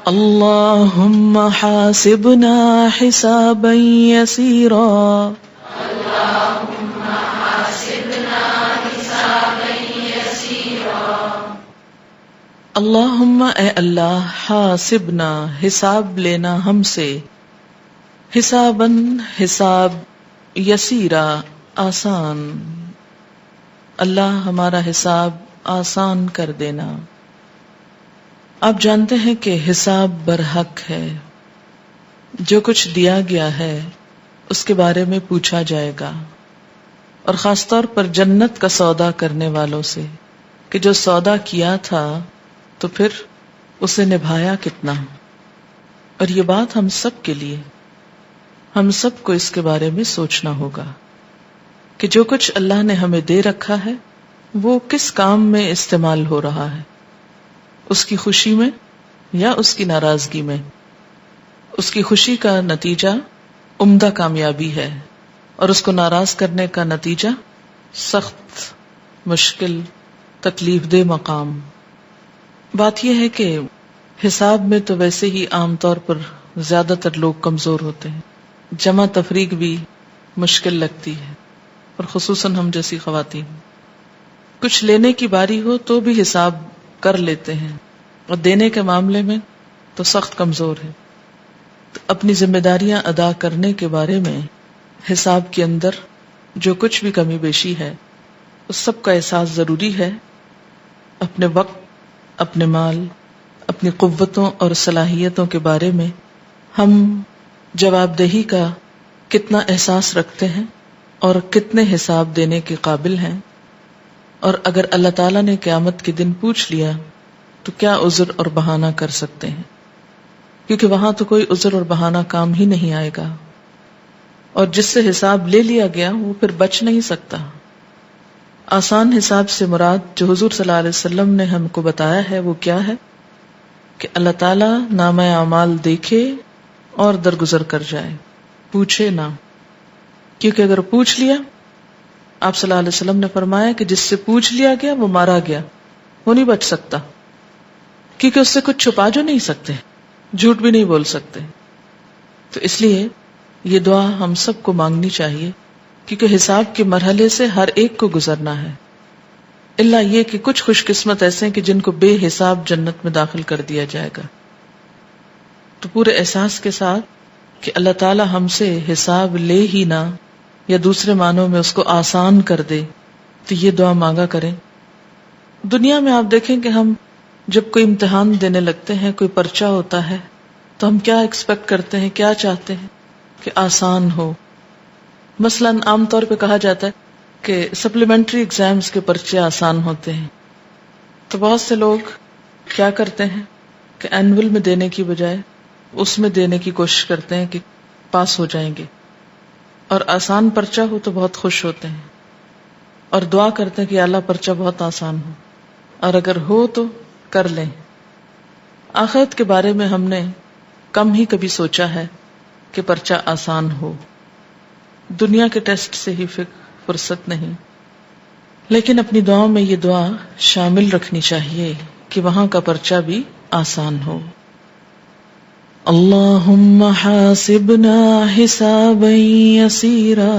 اللہم حاسبنا حسابا یسیرا اللہم اے اللہ حاسبنا حساب لینا ہم سے، حساباً حساب، یسیرا آسان، اللہ ہمارا حساب آسان کر دینا۔ آپ جانتے ہیں کہ حساب برحق ہے، جو کچھ دیا گیا ہے اس کے بارے میں پوچھا جائے گا، اور خاص طور پر جنت کا سودا کرنے والوں سے کہ جو سودا کیا تھا تو پھر اسے نبھایا کتنا۔ اور یہ بات ہم سب کے لیے، ہم سب کو اس کے بارے میں سوچنا ہوگا کہ جو کچھ اللہ نے ہمیں دے رکھا ہے وہ کس کام میں استعمال ہو رہا ہے، اس کی خوشی میں یا اس کی ناراضگی میں۔ اس کی خوشی کا نتیجہ عمدہ کامیابی ہے، اور اس کو ناراض کرنے کا نتیجہ سخت، مشکل، تکلیف دہ مقام۔ بات یہ ہے کہ حساب میں تو ویسے ہی عام طور پر زیادہ تر لوگ کمزور ہوتے ہیں، جمع تفریق بھی مشکل لگتی ہے، اور خصوصاً ہم جیسی خواتین۔ کچھ لینے کی باری ہو تو بھی حساب کر لیتے ہیں، اور دینے کے معاملے میں تو سخت کمزور ہے۔ تو اپنی ذمہ داریاں ادا کرنے کے بارے میں حساب کے اندر جو کچھ بھی کمی بیشی ہے اس سب کا احساس ضروری ہے۔ اپنے وقت، اپنے مال، اپنی قوتوں اور صلاحیتوں کے بارے میں ہم جواب دہی کا کتنا احساس رکھتے ہیں اور کتنے حساب دینے کے قابل ہیں، اور اگر اللہ تعالیٰ نے قیامت کے دن پوچھ لیا تو کیا عذر اور بہانہ کر سکتے ہیں، کیونکہ وہاں تو کوئی عذر اور بہانہ کام ہی نہیں آئے گا، اور جس سے حساب لے لیا گیا وہ پھر بچ نہیں سکتا۔ آسان حساب سے مراد جو حضور صلی اللہ علیہ وسلم نے ہم کو بتایا ہے وہ کیا ہے کہ اللہ تعالیٰ نامہ اعمال دیکھے اور درگزر کر جائے، پوچھے نہ، کیونکہ اگر پوچھ لیا، آپ صلی اللہ علیہ وسلم نے فرمایا کہ جس سے پوچھ لیا گیا وہ مارا گیا، وہ نہیں بچ سکتا، کیونکہ اس سے کچھ چھپا جو نہیں سکتے، جھوٹ بھی نہیں بول سکتے۔ تو اس لیے یہ دعا ہم سب کو مانگنی چاہیے، کیونکہ حساب کے مرحلے سے ہر ایک کو گزرنا ہے، الا یہ کہ کچھ خوش قسمت ایسے ہیں کہ جن کو بے حساب جنت میں داخل کر دیا جائے گا۔ تو پورے احساس کے ساتھ کہ اللہ تعالی ہم سے حساب لے ہی نہ، یا دوسرے معنوں میں اس کو آسان کر دے، تو یہ دعا مانگا کریں۔ دنیا میں آپ دیکھیں کہ ہم جب کوئی امتحان دینے لگتے ہیں، کوئی پرچہ ہوتا ہے، تو ہم کیا ایکسپیکٹ کرتے ہیں، کیا چاہتے ہیں کہ آسان ہو۔ مثلا عام طور پہ کہا جاتا ہے کہ سپلیمنٹری ایگزامز کے پرچے آسان ہوتے ہیں، تو بہت سے لوگ کیا کرتے ہیں کہ اینول میں دینے کی بجائے اس میں دینے کی کوشش کرتے ہیں کہ پاس ہو جائیں گے، اور آسان پرچہ ہو تو بہت خوش ہوتے ہیں اور دعا کرتے ہیں کہ اللہ پرچہ بہت آسان ہو، اور اگر ہو تو کر لیں۔ آخرت کے بارے میں ہم نے کم ہی کبھی سوچا ہے کہ پرچہ آسان ہو، دنیا کے ٹیسٹ سے ہی فرصت نہیں، لیکن اپنی دعاؤں میں یہ دعا شامل رکھنی چاہیے کہ وہاں کا پرچہ بھی آسان ہو۔ اللہم حاسبنا حسابا یسیرا